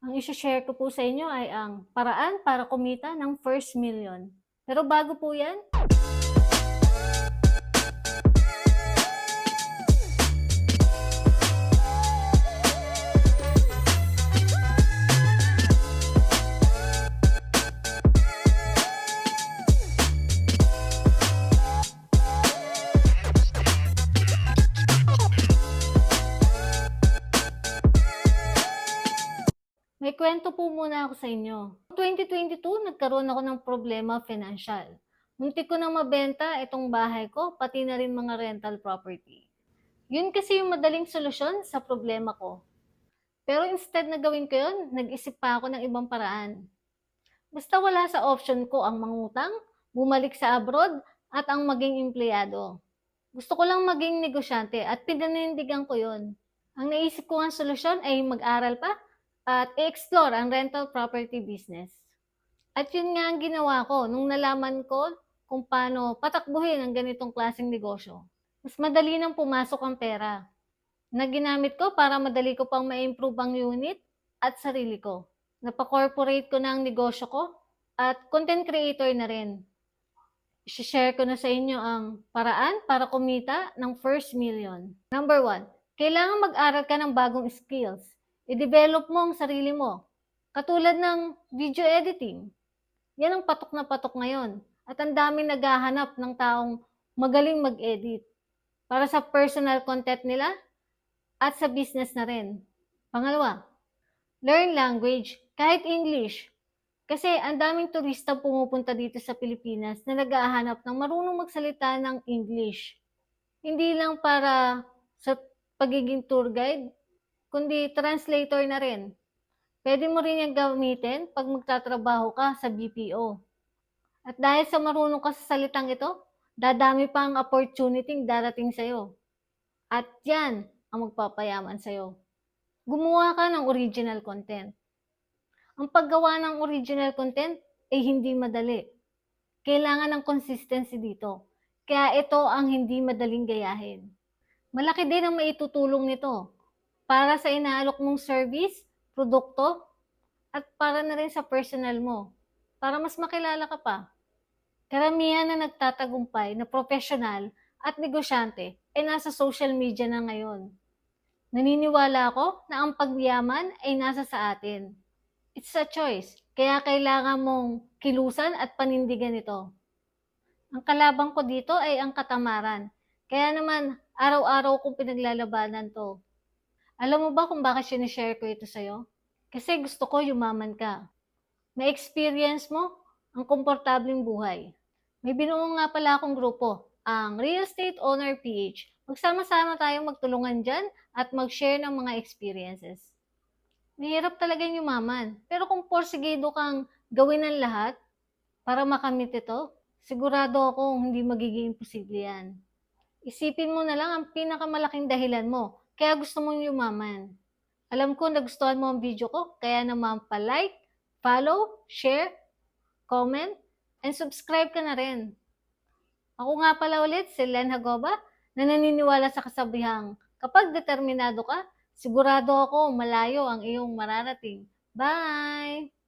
Ang i-share ko po sa inyo ay ang paraan para kumita ng first million. Pero bago po yan, may kwento po muna ako sa inyo. 2022, nagkaroon ako ng problema financial. Muntik ko nang mabenta itong bahay ko, pati na rin mga rental property. Yun kasi yung madaling solusyon sa problema ko. Pero instead na gawin ko yun, nag-isip pa ako ng ibang paraan. Basta wala sa option ko ang mangutang, bumalik sa abroad, at ang maging empleyado. Gusto ko lang maging negosyante at pinanindigan ko yun. Ang naisip ko ang solusyon ay mag-aral pa at i-explore ang rental property business. At yun nga ang ginawa ko nung nalaman ko kung paano patakbuhin ang ganitong klaseng negosyo. Mas madali nang pumasok ang pera na ginamit ko para madali ko pang ma-improve ang unit at sarili ko. Napakorporate ko na ang negosyo ko at content creator na rin. I-share ko na sa inyo ang paraan para kumita ng first million. Number 1, kailangan mag-aral ka ng bagong skills. I-develop mo ang sarili mo. Katulad ng video editing. Yan ang patok na patok ngayon. At ang daming naghahanap ng taong magaling mag-edit para sa personal content nila at sa business na rin. Pangalawa, learn language, kahit English. Kasi ang daming turista pumupunta dito sa Pilipinas na naghahanap ng marunong magsalita ng English. Hindi lang para sa pagiging tour guide, kundi translator na rin. Pwede mo rin yung gamitin pag magtatrabaho ka sa BPO. At dahil sa marunong ka sa salitang ito, dadami pa ang opportunity darating sa'yo. At yan ang magpapayaman sa'yo. Gumawa ka ng original content. Ang paggawa ng original content ay hindi madali. Kailangan ng consistency dito. Kaya ito ang hindi madaling gayahin. Malaki din ang maitutulong nito para sa inaalok mong service, produkto, at para na rin sa personal mo. Para mas makilala ka pa. Karamihan na nagtatagumpay na profesional at negosyante ay nasa social media na ngayon. Naniniwala ako na ang pagyaman ay nasa sa atin. It's a choice, kaya kailangan mong kilusan at panindigan ito. Ang kalaban ko dito ay ang katamaran. Kaya naman, araw-araw kong pinaglalabanan to. Alam mo ba kung bakit sinishare ko ito sa'yo? Kasi gusto ko yumaman ka. May experience mo ang komportableng buhay. May binuo nga pala akong grupo, ang Real Estate Owner PH. Magsama-sama tayong magtulungan dyan at mag-share ng mga experiences. Mahirap talaga yung yumaman. Pero kung porsigido kang gawin ang lahat para makamit ito, sigurado ako hindi magiging imposible yan. Isipin mo na lang ang pinakamalaking dahilan mo, kaya gusto mong yumaman. Alam ko nagustuhan mo ang video ko, kaya naman pa-like, follow, share, comment, and subscribe ka na rin. Ako nga pala ulit, si Len Hagoba, na naniniwala sa kasabihang kapag determinado ka, sigurado ako malayo ang iyong mararating. Bye!